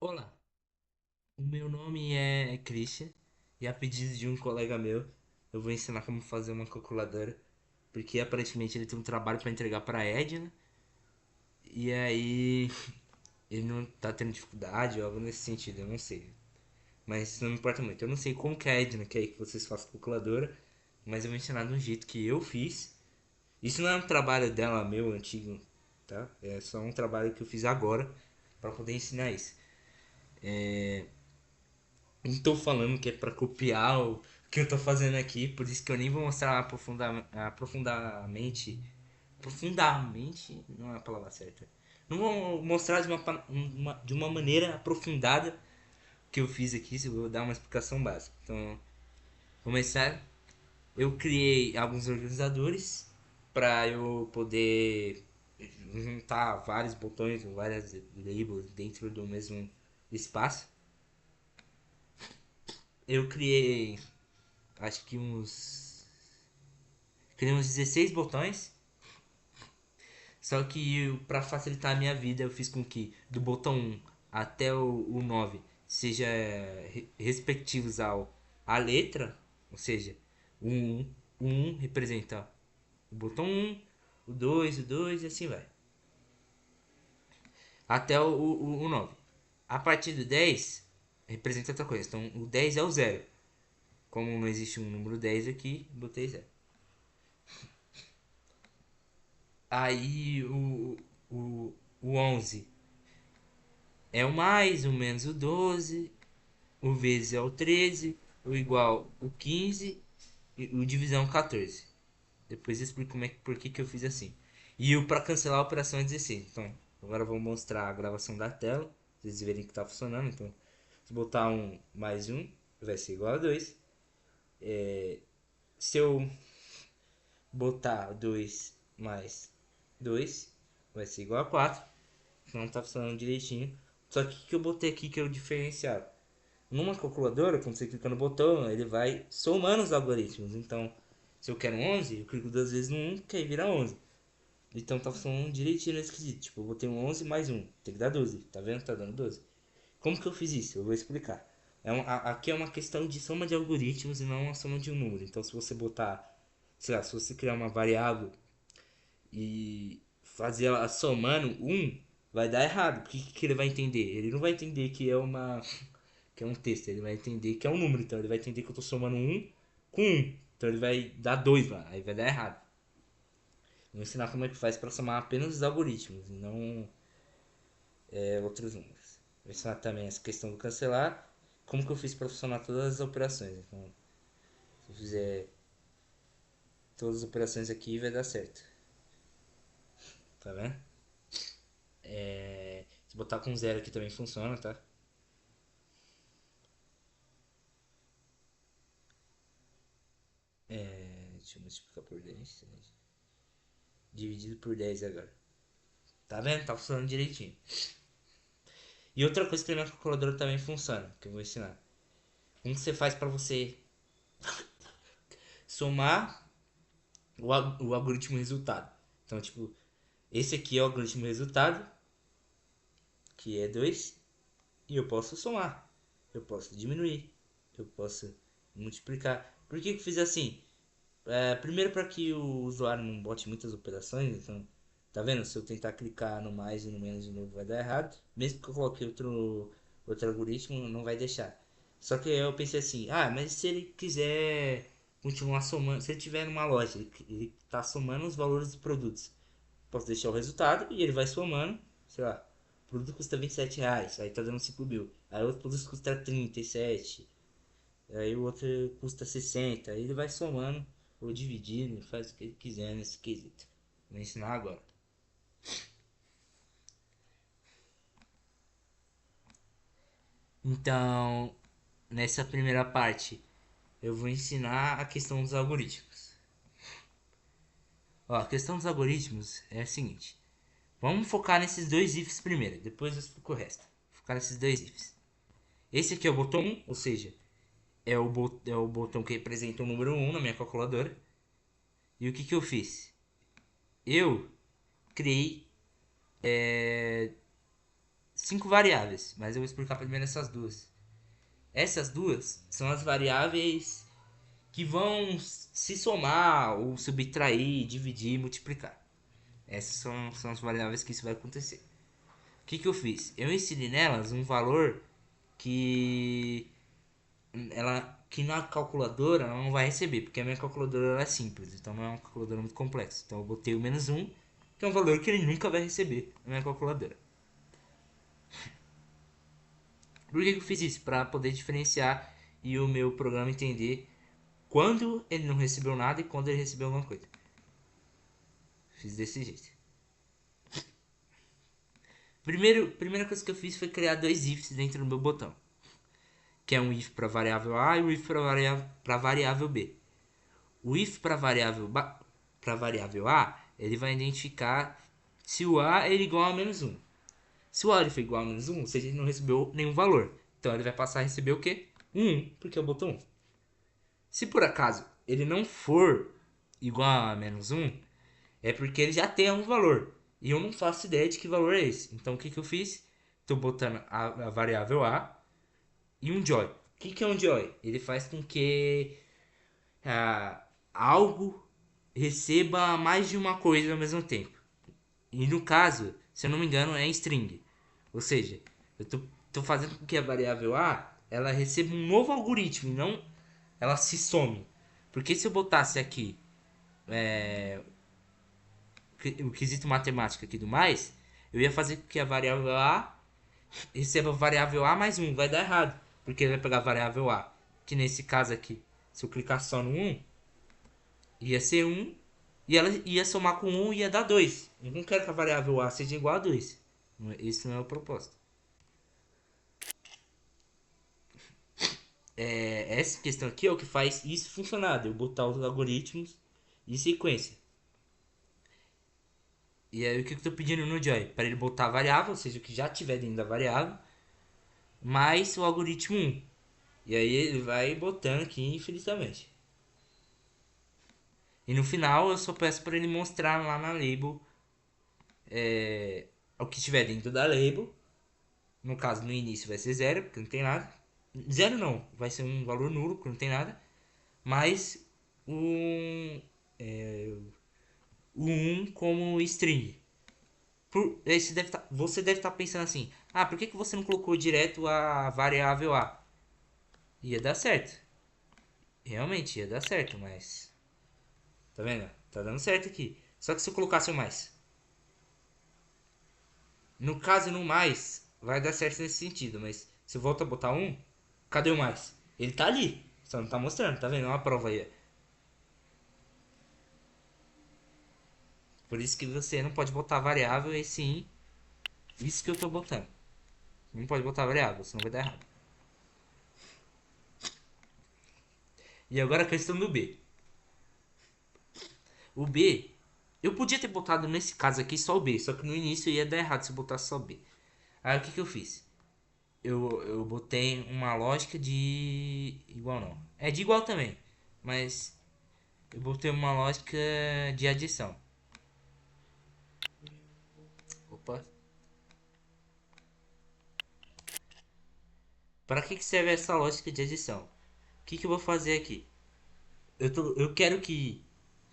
Olá, o meu nome é Christian e a pedido de um colega meu, eu vou ensinar como fazer uma calculadora, porque aparentemente ele tem um trabalho para entregar para a Edna e aí ele não tá tendo dificuldade ou algo nesse sentido, eu não sei. Mas isso não me importa muito. Eu não sei como que a Edna quer que vocês façam calculadora, mas eu vou ensinar de um jeito que eu fiz. Isso não é um trabalho dela meu antigo, tá? É só um trabalho que eu fiz agora para poder ensinar isso. Não tô falando que é pra copiar o que eu tô fazendo aqui, por isso que eu nem vou mostrar aprofundadamente. Profundamente não é a palavra certa. Não vou mostrar de uma maneira aprofundada o que eu fiz aqui, se eu vou dar uma explicação básica. Então, começar, eu criei alguns organizadores para eu poder juntar vários botões, várias labels dentro do mesmo espaço. Eu criei acho que uns 16 botões. Só que para facilitar a minha vida, eu fiz com que do botão 1 até o 9 seja respectivos ao a letra, ou seja, o 1 representa o botão 1, o 2 e assim vai. Até o 9. A partir do 10 representa outra coisa. Então o 10 é o zero. Como não existe um número 10 aqui, botei zero. Aí o 11 é o mais, o menos o 12, o vezes é o 13, o igual o 15 e o divisão 14. Depois eu explico por que eu fiz assim. E o para cancelar a operação é 16. Então, agora eu vou mostrar a gravação da tela, pra vocês verem que está funcionando. Então, se botar um mais um, vai ser igual a 2. Se eu botar 2 mais 2, vai ser igual a 4. Não está funcionando direitinho. Só que o que eu botei aqui que é o diferencial? Numa calculadora, quando você clica no botão, ele vai somando os algoritmos. Então, se eu quero 11, eu clico duas vezes no 1, que aí vira 11. Então tá funcionando direitinho nesse quesito. Tipo, eu botei um 11 mais um, tem que dar 12. Tá vendo? Tá dando 12. Como que eu fiz isso? Eu vou explicar. Aqui é uma questão de soma de algoritmos e não uma soma de um número. Então, se você botar, sei lá, se você criar uma variável e fazer ela somando um, vai dar errado. O que ele vai entender? Ele não vai entender que é um texto, ele vai entender que é um número, então ele vai entender que eu tô somando um com um. Então ele vai dar 2 lá, aí vai dar errado. Vou ensinar como é que faz para somar apenas os algoritmos e não outros números. Vou ensinar também essa questão do cancelar, como que eu fiz para funcionar todas as operações. Então, se eu fizer todas as operações aqui, vai dar certo. Tá vendo? Se botar com zero aqui também funciona, tá? Deixa eu multiplicar por 10. Dividido por 10 agora. Tá vendo? Tá funcionando direitinho. E outra coisa que a minha calculadora também funciona, que eu vou ensinar. Como você faz para você somar o algoritmo resultado? Então, tipo, esse aqui é o algoritmo resultado, que é 2 e eu posso somar, eu posso diminuir, eu posso multiplicar. Por que eu fiz assim? Primeiro para que o usuário não bote muitas operações, então, tá vendo? Se eu tentar clicar no mais e no menos de novo vai dar errado. Mesmo que eu coloque outro algoritmo, não vai deixar. Só que eu pensei assim, mas se ele quiser continuar somando, se ele tiver numa loja, ele tá somando os valores dos produtos. Posso deixar o resultado e ele vai somando, sei lá, o produto custa R$ 27, aí tá dando 5 mil. Aí outro produto custa 37, aí o outro custa 60, aí ele vai somando ou dividindo, faz o que ele quiser nesse quesito. Vou ensinar agora. Então, nessa primeira parte, eu vou ensinar a questão dos algoritmos. Ó, a questão dos algoritmos é a seguinte. Vamos focar nesses dois ifs primeiro, depois eu explico o resto. Focar nesses dois ifs. Esse aqui é o botão 1, ou seja, é o botão que representa o número 1 na minha calculadora. E o que eu fiz? Eu criei 5 variáveis, mas eu vou explicar primeiro essas duas. Essas duas são as variáveis que vão se somar ou subtrair, dividir e multiplicar. Essas são as variáveis que isso vai acontecer. O que eu fiz? Eu inseri nelas um valor que que na calculadora ela não vai receber, porque a minha calculadora ela é simples, então não é uma calculadora muito complexa. Então eu botei o menos 1, que é um valor que ele nunca vai receber na minha calculadora. Por que eu fiz isso? Para poder diferenciar e o meu programa entender quando ele não recebeu nada e quando ele recebeu alguma coisa. Fiz desse jeito. Primeira coisa que eu fiz foi criar dois ifs dentro do meu botão, que é um if para variável A e um if para variável B. O if para variável A, ele vai identificar se o A é igual a menos 1. Se o A for igual a menos 1, ou seja, ele não recebeu nenhum valor. Então ele vai passar a receber o quê? 1, porque eu botou 1. Se por acaso ele não for igual a menos 1, é porque ele já tem algum valor. E eu não faço ideia de que valor é esse. Então o que eu fiz? Estou botando a variável A e um joy. O que é um joy? Ele faz com que algo receba mais de uma coisa ao mesmo tempo. E no caso, se eu não me engano, é string. Ou seja, eu tô fazendo com que a variável A ela receba um novo algoritmo e não ela se some. Porque se eu botasse aqui o quesito matemático aqui do mais, eu ia fazer com que a variável A receba a variável A mais 1. Vai dar errado. Porque ele vai pegar a variável A. Que nesse caso aqui, se eu clicar só no 1, ia ser 1. E ela ia somar com 1 e ia dar 2. Eu não quero que a variável A seja igual a 2. Esse não é o propósito. Essa questão aqui é o que faz isso funcionar. Eu botar os algoritmos em sequência. E aí o que eu estou pedindo no Joy? Para ele botar a variável, ou seja, o que já tiver dentro da variável, mais o algoritmo 1. E aí ele vai botando aqui infinitamente. E no final eu só peço para ele mostrar lá na label o que estiver dentro da label. No caso, no início vai ser 0, porque não tem nada. 0 não, vai ser um valor nulo, porque não tem nada. Mais o 1 como string. Você deve estar pensando assim: ah, por que você não colocou direto a variável A? Ia dar certo. Realmente ia dar certo, mas. Tá vendo? Tá dando certo aqui. Só que se eu colocasse o mais. No caso, no mais, vai dar certo nesse sentido, mas se eu volto a botar um, cadê o mais? Ele tá ali, só não tá mostrando, tá vendo? É uma prova aí. Por isso que você não pode botar variável e sim, isso que eu tô botando. Não pode botar variável, senão vai dar errado. E agora a questão do B. O B, eu podia ter botado nesse caso aqui só o B, só que no início ia dar errado se eu botasse só B. Aí o que eu fiz? Eu botei uma lógica de igual não. É de igual também, mas eu botei uma lógica de adição. Opa. Para que serve essa lógica de adição? O que eu vou fazer aqui? Eu quero que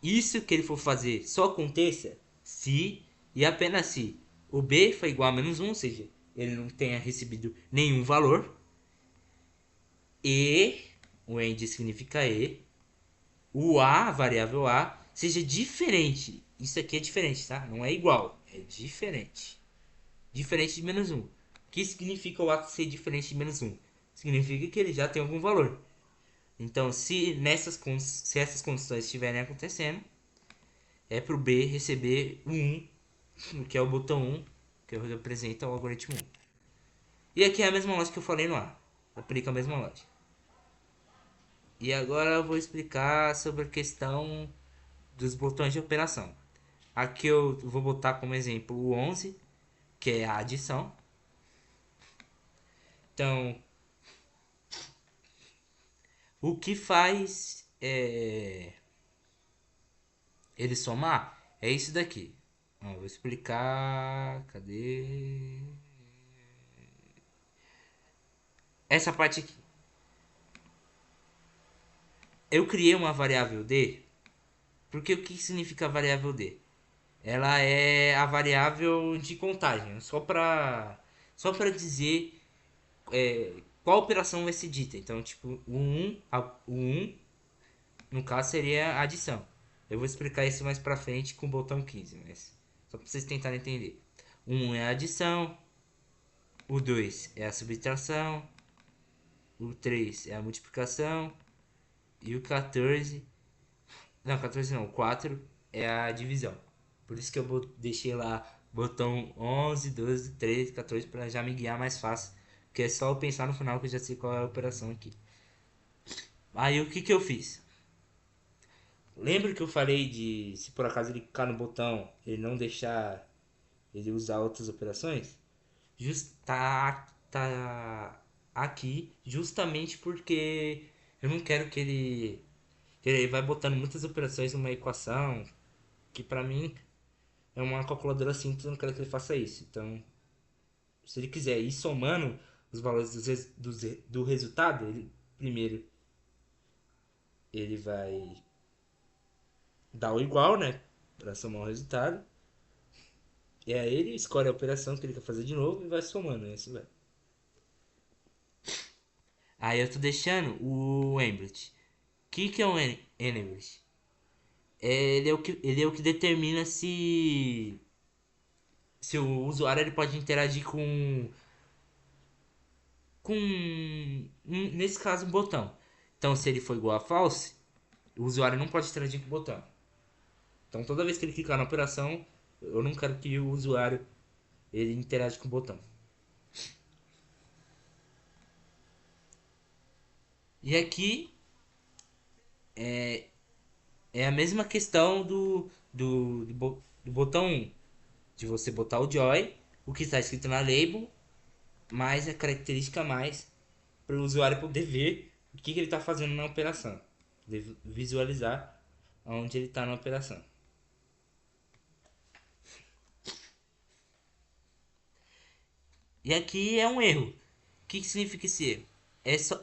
isso que ele for fazer só aconteça se e apenas se o B for igual a menos 1, ou seja, ele não tenha recebido nenhum valor, e o end significa o A, a variável A, seja diferente. Isso aqui é diferente, tá? Não é igual, é diferente. Diferente de menos 1. O que significa o ato ser diferente de menos 1? Significa que ele já tem algum valor. Então, se essas condições estiverem acontecendo, é para o B receber o 1, que é o botão 1, que representa o algoritmo 1. E aqui é a mesma lógica que eu falei no A. Aplica a mesma lógica. E agora eu vou explicar sobre a questão dos botões de operação. Aqui eu vou botar como exemplo o 11, que é a adição. Então, o que faz ele somar é isso daqui. Vou explicar. Cadê? essa parte aqui. Eu criei uma variável D, porque o que significa a variável D? Ela é a variável de contagem, só para dizer qual operação vai ser dita. Então, tipo, o 1 no caso seria a adição. Eu vou explicar isso mais pra frente com o botão 15, mas só pra vocês tentarem entender. O 1 é a adição, o 2 é a subtração, o 3 é a multiplicação e o 14, não, 14 não, o 4 é a divisão. Por isso que eu deixei lá botão 11, 12, 13, 14 para já me guiar mais fácil, porque é só eu pensar no final que eu já sei qual é a operação aqui. Aí o que que eu fiz? Lembra que eu falei de se por acaso ele clicar no botão, ele não deixar ele usar outras operações? Tá aqui justamente porque eu não quero que ele vai botando muitas operações numa equação que pra mim é uma calculadora simples, eu não quero que ele faça isso. Então, se ele quiser ir somando os valores do resultado, primeiro ele vai dar o igual, né? Para somar o resultado. E aí ele escolhe a operação que ele quer fazer de novo e vai somando, né? Isso vai. Aí eu tô deixando o Emblet. O que é o Emblet? Ele é o que determina se o usuário ele pode interagir nesse caso, um botão. Então, se ele for igual a false, o usuário não pode interagir com o botão. Então, toda vez que ele clicar na operação, eu não quero que o usuário ele interaja com o botão. E aqui é a mesma questão do botão 1, de você botar o joy, o que está escrito na label, mais a característica mais para o usuário poder ver o que ele está fazendo na operação, visualizar onde ele está na operação. E aqui é um erro. O que significa esse erro?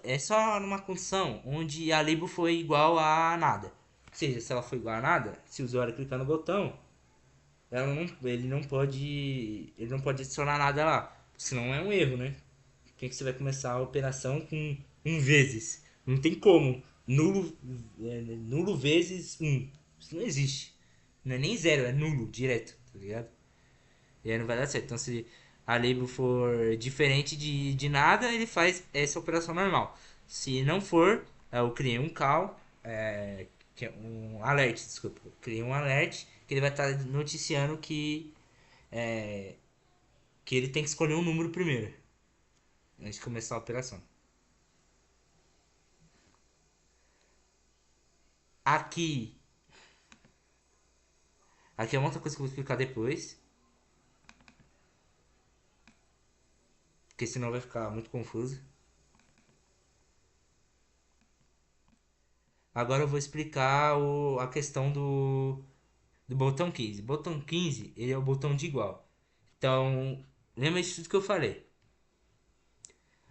É só numa condição onde a label foi igual a nada. Ou seja, se ela for igual a nada, se o usuário clicar no botão, ele não pode adicionar nada lá. Senão é um erro, né? Porque que você vai começar a operação com vezes. Não tem como. Nulo vezes Isso não existe. Não é nem zero, é nulo, direto, tá ligado? E aí não vai dar certo. Então, se a label for diferente de nada, ele faz essa operação normal. Se não for, eu criei um call, que é um alert, desculpa. Eu criei um alert que ele vai estar noticiando que ele tem que escolher um número primeiro, antes de começar a operação. Aqui, aqui é uma outra coisa que eu vou explicar depois, porque senão vai ficar muito confuso. Agora eu vou explicar a questão do botão 15. Botão 15, ele é o botão de igual. Então, lembra disso tudo que eu falei.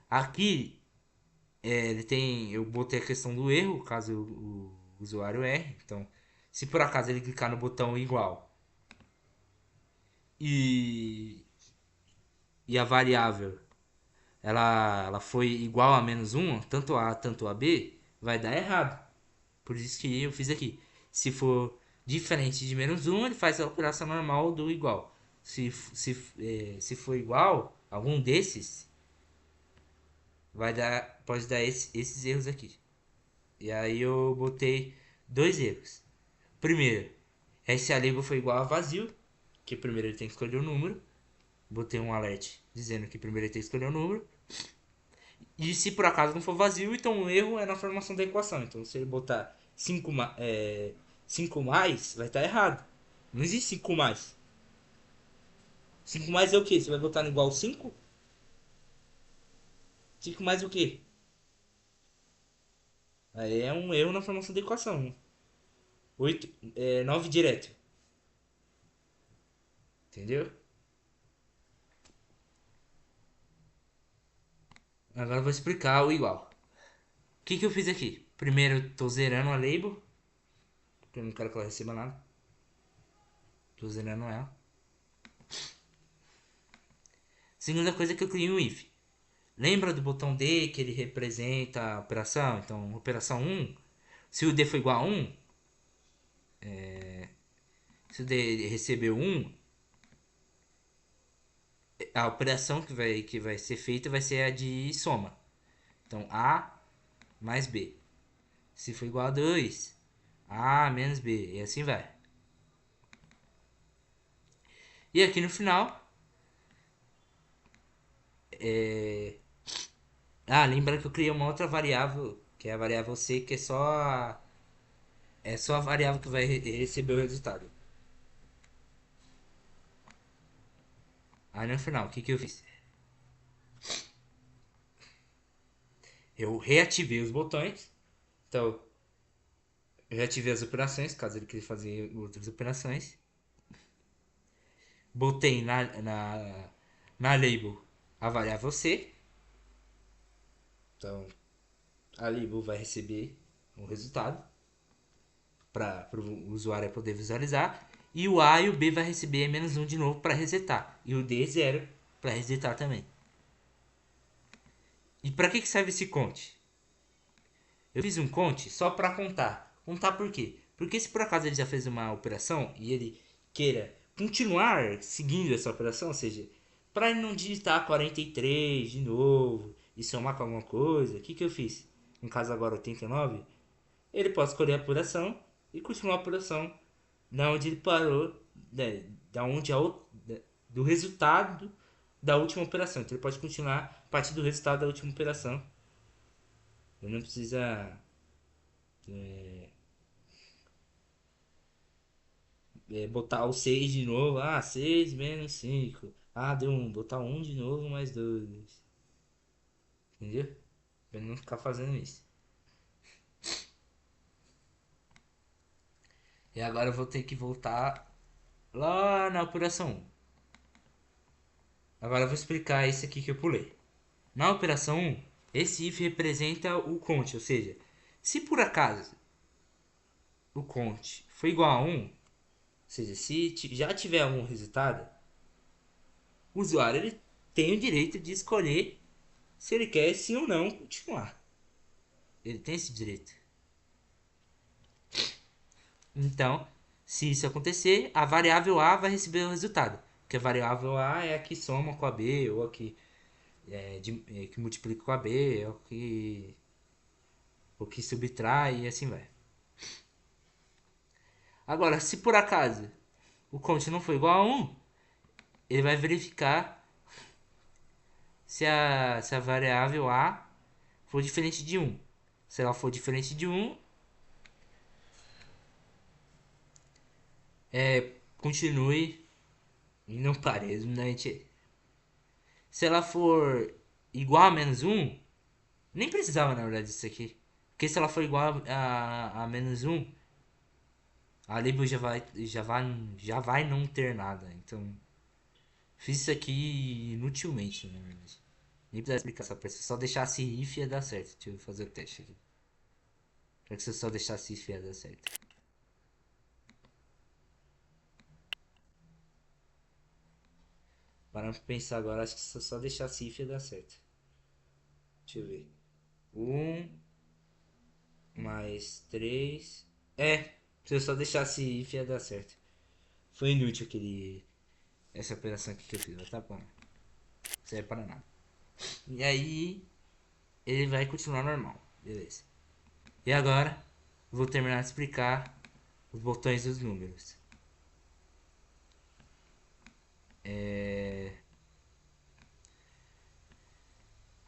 Aqui, eu botei a questão do erro, caso o usuário erre. Então, se por acaso ele clicar no botão igual e, e a variável ela foi igual a -1, tanto A tanto a B, vai dar errado. Por isso que eu fiz aqui. Se for diferente de -1, ele faz a operação normal do igual. Se for igual, algum desses pode dar esses erros aqui. E aí eu botei dois erros. Primeiro, se a label foi igual a vazio, que primeiro ele tem que escolher o número. Botei um alert dizendo que primeiro ele tem que escolher o número. E se por acaso não for vazio, então o erro é na formação da equação. Então se ele botar 5 mais, vai estar errado. Não existe 5 mais. 5 mais é o quê? Você vai botar no igual 5? 5 mais o quê? Aí é um erro na formação da equação. 9 direto. Entendeu? Agora eu vou explicar o igual. O que eu fiz aqui? Primeiro eu tô zerando a label, porque eu não quero que ela receba nada. Tô zerando ela. Segunda coisa é que eu criei um if. Lembra do botão D que ele representa a operação? Então, operação 1, se o D for igual a 1, se o D recebeu 1, a operação que vai ser feita vai ser a de soma. Então, A mais B. Se for igual a 2, A menos B. E assim vai. E aqui no final, lembra que eu criei uma outra variável, que é a variável C, que é só a variável que vai receber o resultado. Aí no final, o que eu fiz? Eu reativei os botões. Então, eu reativei as operações, caso ele queira fazer outras operações. Botei na label a variável C. Então, a label vai receber o resultado para o usuário poder visualizar. E o A e o B vai receber menos 1 de novo para resetar. E o D 0 para resetar também. E para que serve esse count? Eu fiz um count só para contar. Contar por quê? Porque se por acaso ele já fez uma operação e ele queira continuar seguindo essa operação, ou seja, para ele não digitar 43 de novo e somar com alguma coisa, o que eu fiz? No caso agora 89, ele pode escolher a operação e continuar a operação da onde ele parou, da onde do resultado da última operação. Então ele pode continuar a partir do resultado da última operação. Ele não precisa botar o 6 de novo. 6 menos 5. Deu 1. Botar 1 de novo mais 2. Entendeu? Pra ele não ficar fazendo isso. E agora eu vou ter que voltar lá na operação 1. Agora eu vou explicar esse aqui que eu pulei. Na operação 1, esse if representa o count, ou seja, se por acaso o count for igual a 1, ou seja, se já tiver um resultado, o usuário ele tem o direito de escolher se ele quer sim ou não continuar. Ele tem esse direito. Então, se isso acontecer, a variável A vai receber o resultado. Porque a variável A é a que soma com a B, ou a que multiplica com a B, ou que subtrai e assim vai. Agora, se por acaso o count não for igual a 1, ele vai verificar se a variável A for diferente de 1. Se ela for diferente de 1, continue e não pare, resumidamente. Se ela for igual a menos 1, nem precisava na verdade disso aqui. Porque se ela for igual a menos 1, a label já vai não ter nada. Então, fiz isso aqui inutilmente, na verdade. Nem precisava explicar essa peça. Se eu só deixasse if ia dar certo. Deixa eu fazer o teste aqui. Será que se eu só deixasse if ia dar certo? Para pensar agora, acho que se eu só deixasse if ia dar certo. Deixa eu ver. 1 mais 3. Se eu só deixasse if ia dar certo. Foi inútil essa operação aqui que eu fiz. Mas tá bom. Não serve para nada. E aí, ele vai continuar normal. Beleza. E agora, vou terminar de explicar os botões dos números.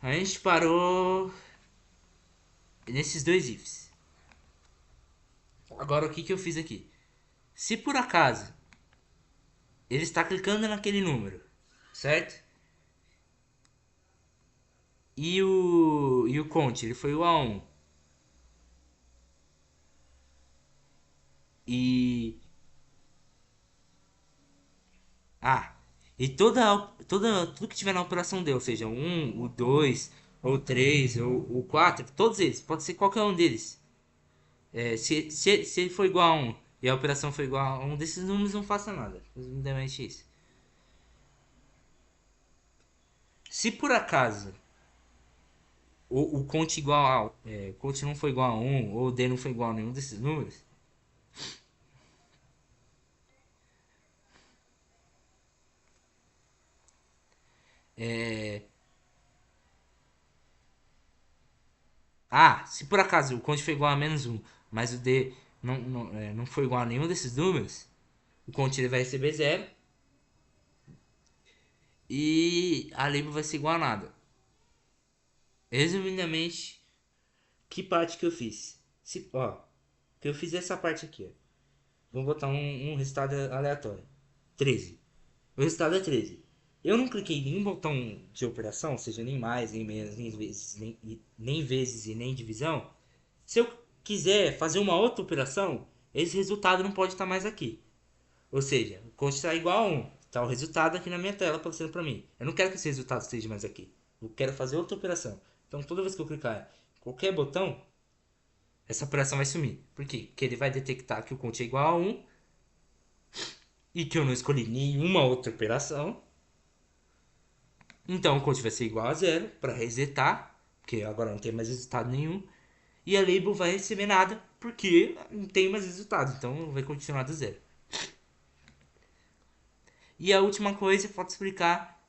A gente parou nesses dois ifs. Agora, o que eu fiz aqui? Se por acaso ele está clicando naquele número, certo? E o count, ele foi igual a 1. E Ah, e tudo que tiver na operação D, ou seja, o 1, o 2, ou 3, ou 4, todos eles, pode ser qualquer um deles. Se ele for igual a 1 e a operação for igual a um desses números, não faça nada. Resumidamente isso. Se por acaso o conte igual a, conte não foi igual a 1 ou o D não foi igual a nenhum desses números, é, se por acaso o conte foi igual a menos um, mas o D não foi igual a nenhum desses números, o conte ele vai receber zero e a label vai ser igual a nada. Resumidamente, que parte que eu fiz? Que eu fiz essa parte aqui, ó. Vou botar um resultado aleatório. 13. O resultado é 13. Eu não cliquei em nenhum botão de operação, seja nem mais, nem menos, nem vezes e nem divisão. Se eu quiser fazer uma outra operação, esse resultado não pode estar mais aqui. Ou seja, o código está igual a 1. Está o resultado aqui na minha tela aparecendo para mim. Eu não quero que esse resultado esteja mais aqui. Eu quero fazer outra operação. Então toda vez que eu clicar em qualquer botão, essa operação vai sumir. Por quê? Porque ele vai detectar que o count é igual a 1 e que eu não escolhi nenhuma outra operação. Então o count vai ser igual a 0 para resetar, porque agora não tem mais resultado nenhum. E a label vai receber nada porque não tem mais resultado. Então vai continuar do zero. E a última coisa que falta explicar.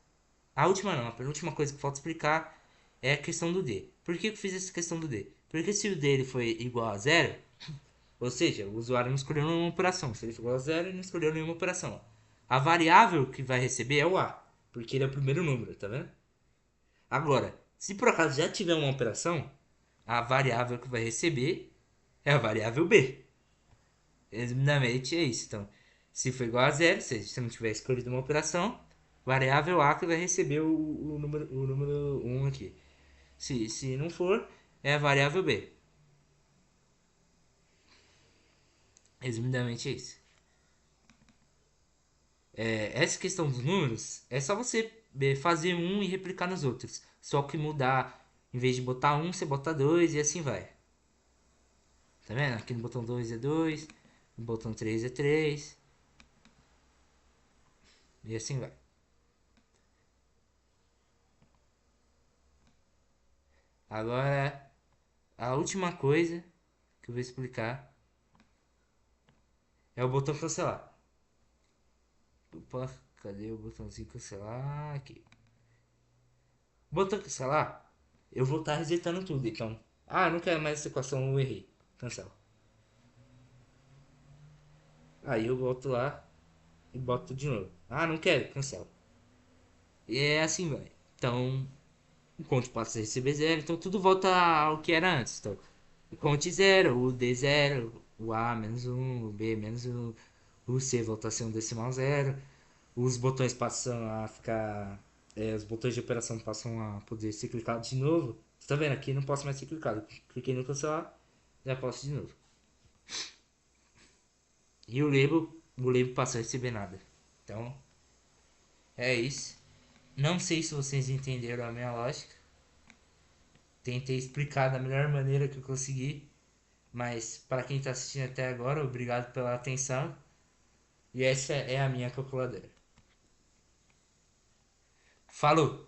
A última não, a penúltima coisa que falta explicar é a questão do D. Por que eu fiz essa questão do D? Porque se o D ele foi igual a 0, ou seja, o usuário não escolheu nenhuma operação. Se ele for igual a 0, ele não escolheu nenhuma operação. A variável que vai receber é o A, porque ele é o primeiro número, tá vendo? Agora, se por acaso já tiver uma operação, a variável que vai receber é a variável B. Resumidamente é isso. Então, se for igual a 0, ou seja, se não tiver escolhido uma operação, variável A que vai receber o número 1 aqui. Se não for, é a variável B. Resumidamente é isso. Essa questão dos números é só você fazer um e replicar nos outros. Só que mudar, em vez de botar um, você bota dois e assim vai. Tá vendo? Aqui no botão 2 é 2, no botão 3 é 3 e assim vai. Agora, a última coisa que eu vou explicar é o botão cancelar. Opa, cadê o botãozinho cancelar? Aqui. O botão cancelar, eu vou estar resetando tudo. Então, não quero mais essa equação, eu errei. Cancela. Aí eu volto lá e boto de novo. Não quero, cancela. E é assim, vai. Então, o conte passa a receber zero. Então, tudo volta ao que era antes. Então, o conte zero, o D zero, o A menos um, o B menos um, o C volta a ser um decimal zero. Os botões passam a ficar. Os botões de operação passam a poder ser clicados de novo. Você tá vendo aqui? Não posso mais ser clicado. Cliquei no cancelar, já posso de novo. E o label passou a receber nada. Então, é isso. Não sei se vocês entenderam a minha lógica. Tentei explicar da melhor maneira que eu consegui. Mas para quem está assistindo até agora, obrigado pela atenção. E essa é a minha calculadora. Falou!